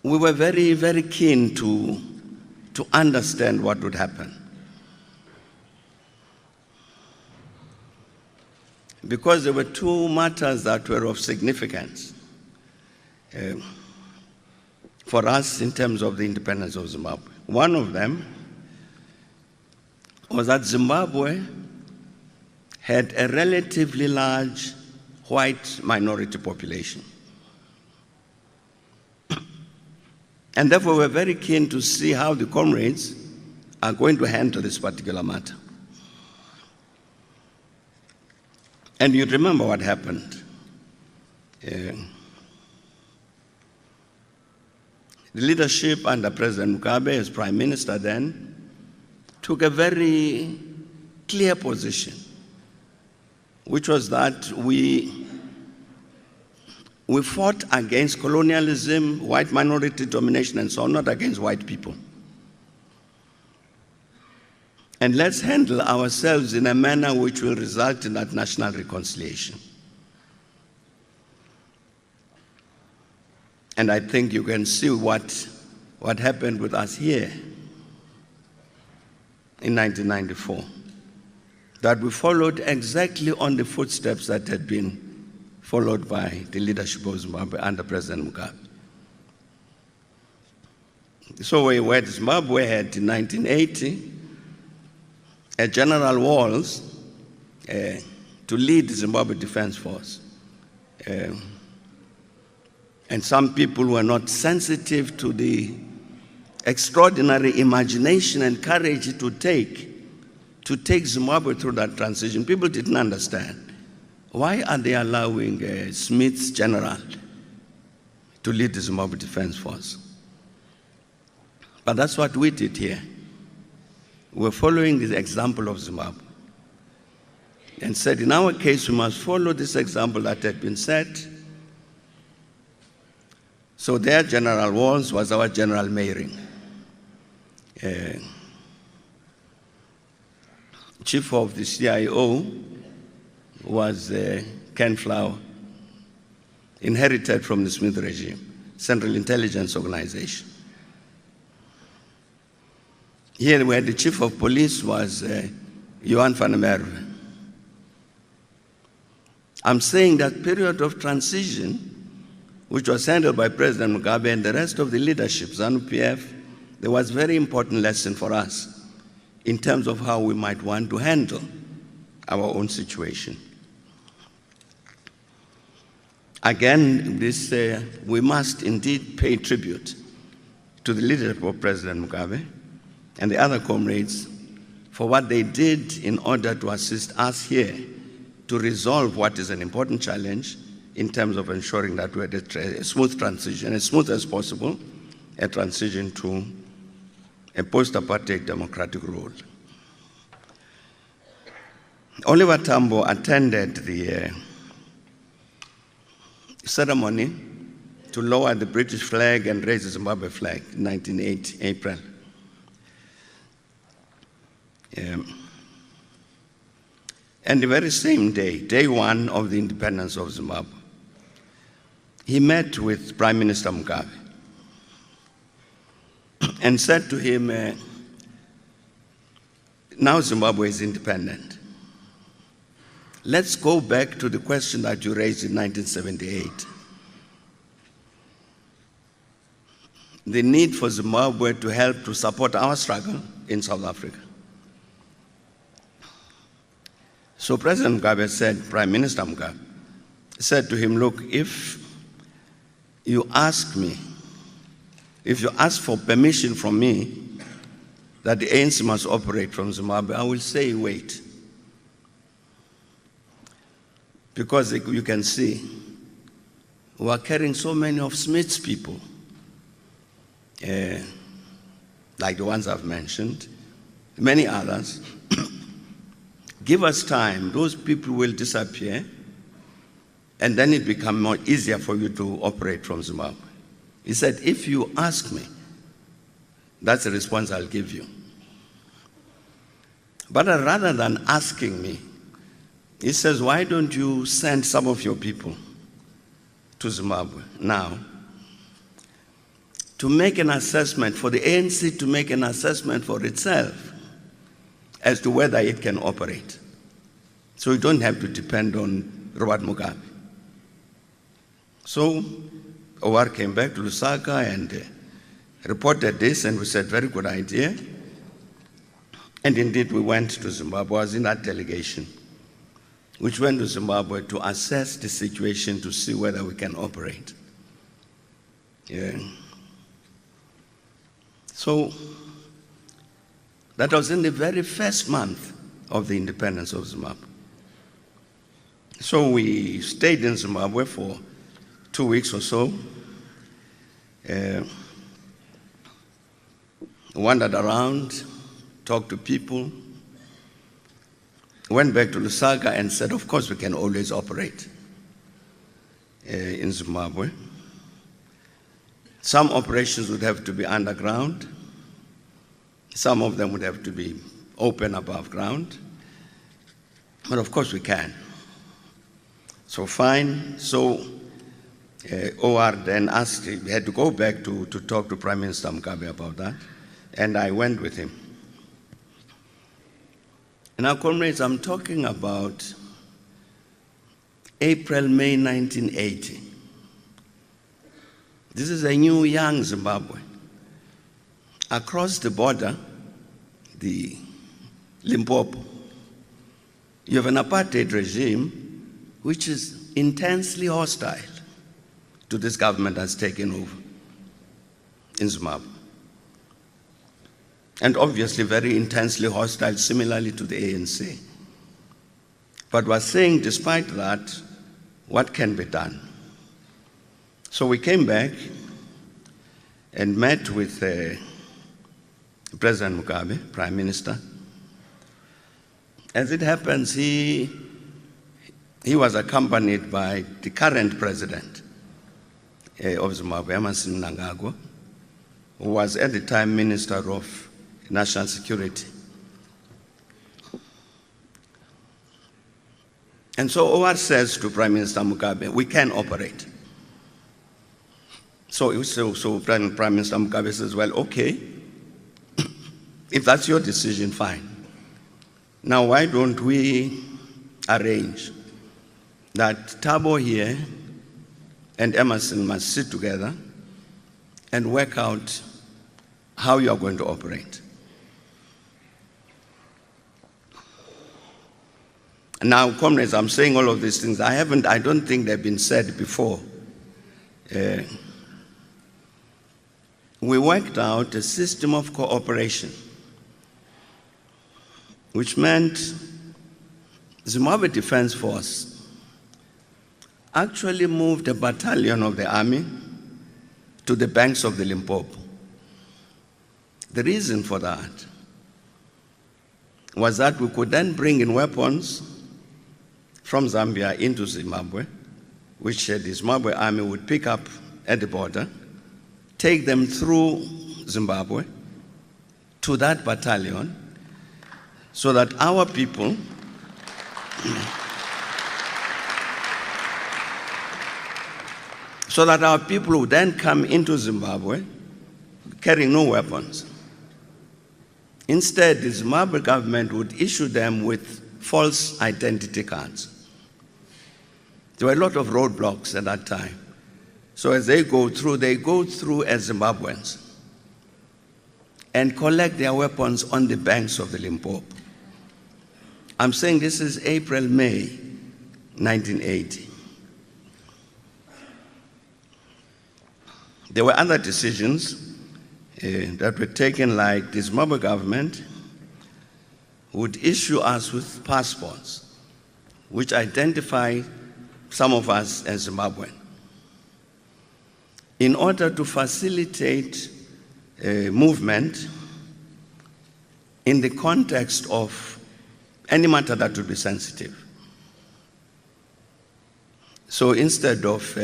we were very, very keen to understand what would happen. Because there were two matters that were of significance for us in terms of the independence of Zimbabwe. One of them was that Zimbabwe had a relatively large white minority population. And therefore, we're very keen to see how the comrades are going to handle this particular matter. And you remember what happened. The leadership under President Mugabe as Prime Minister then took a very clear position, which was that we fought against colonialism, white minority domination, and so on, not against white people. And let's handle ourselves in a manner which will result in that national reconciliation. And I think you can see what happened with us here in 1994. That we followed exactly on the footsteps that had been followed by the leadership of Zimbabwe under President Mugabe. So Zimbabwe had in 1980 a General Walls to lead the Zimbabwe Defense Force. And some people were not sensitive to the extraordinary imagination and courage it would take to take Zimbabwe through that transition. People didn't understand. Why are they allowing Smith's general to lead the Zimbabwe Defense Force? But that's what we did here. We're following the example of Zimbabwe and said, in our case, we must follow this example that had been set. So their General Walls was our General Meiring. Chief of the CIO was Ken Flower, inherited from the Smith regime, Central Intelligence Organization. Here where the Chief of Police was Johan van der Merwe. I'm saying that period of transition, which was handled by President Mugabe and the rest of the leadership, ZANU-PF, there was a very important lesson for us in terms of how we might want to handle our own situation. Again, we must indeed pay tribute to the leadership of President Mugabe and the other comrades for what they did in order to assist us here to resolve what is an important challenge in terms of ensuring that we had a smooth transition, as smooth as possible, a transition to a post-apartheid democratic rule. Oliver Tambo attended the ceremony to lower the British flag and raise the Zimbabwe flag in 1980, April. And the very same day, day one of the independence of Zimbabwe, he met with Prime Minister Mugabe and said to him, now Zimbabwe is independent. Let's go back to the question that you raised in 1978. The need for Zimbabwe to help to support our struggle in South Africa. So President Mugabe said, Prime Minister Mugabe said to him, look, if you ask for permission from me that the ANC must operate from Zimbabwe, I will say wait. Because you can see, we are carrying so many of Smith's people, like the ones I've mentioned, many others. Give us time, those people will disappear, and then it becomes more easier for you to operate from Zimbabwe. He said, if you ask me, that's the response I'll give you. But rather than asking me, he says, why don't you send some of your people to Zimbabwe now to make an assessment, for the ANC to make an assessment for itself as to whether it can operate. So you don't have to depend on Robert Mugabe. So OR came back to Lusaka and reported this, and we said, very good idea. And indeed, we went to Zimbabwe. I was in that delegation, which went to Zimbabwe to assess the situation to see whether we can operate. Yeah. So that was in the very first month of the independence of Zimbabwe. So we stayed in Zimbabwe for 2 weeks or so, wandered around, talked to people, went back to Lusaka and said, of course we can always operate in Zimbabwe. Some operations would have to be underground. Some of them would have to be open above ground. But of course we can. So fine. So OR then asked, he had to go back to talk to Prime Minister Mugabe about that. And I went with him. Now, comrades, I'm talking about April, May 1980. This is a new, young Zimbabwe. Across the border, the Limpopo, you have an apartheid regime which is intensely hostile to this government that's taken over in Zimbabwe. And obviously very intensely hostile, similarly to the ANC. But we're saying, despite that, what can be done? So we came back and met with President Mugabe, Prime Minister. As it happens, he was accompanied by the current president of Zimbabwe, Emmerson Mnangagwa, who was at the time Minister of National Security. And so OR says to Prime Minister Mugabe, we can operate. So Prime Minister Mugabe says, well, okay, if that's your decision, fine. Now, why don't we arrange that Thabo here and Emmerson must sit together and work out how you are going to operate. Now, comrades, I'm saying all of these things. I don't think they've been said before. We worked out a system of cooperation, which meant Zimbabwe Defense Force actually moved a battalion of the army to the banks of the Limpopo. The reason for that was that we could then bring in weapons from Zambia into Zimbabwe, which the Zimbabwe army would pick up at the border, take them through Zimbabwe to that battalion, so that our people would then come into Zimbabwe carrying no weapons. Instead, the Zimbabwe government would issue them with false identity cards. There were a lot of roadblocks at that time. So as they go through as Zimbabweans and collect their weapons on the banks of the Limpopo. I'm saying this is April, May 1980. There were other decisions that were taken, like the Zimbabwe government would issue us with passports which identify some of us as Zimbabwean, in order to facilitate movement in the context of any matter that would be sensitive. So instead of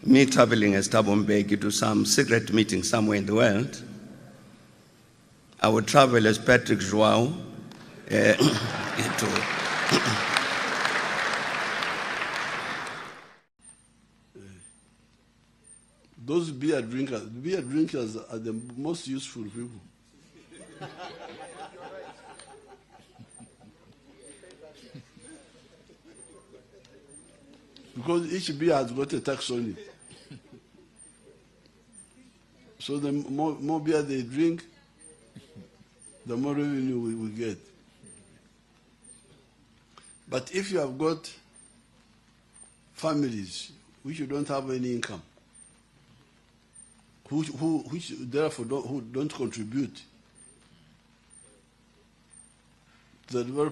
me traveling as Thabo Mbeki to some secret meeting somewhere in the world, I would travel as Patrick João Those beer drinkers are the most useful people. Because each beer has got a tax on it. So the more beer they drink, the more revenue we get. But if you have got families which don't have any income, which therefore don't contribute to the development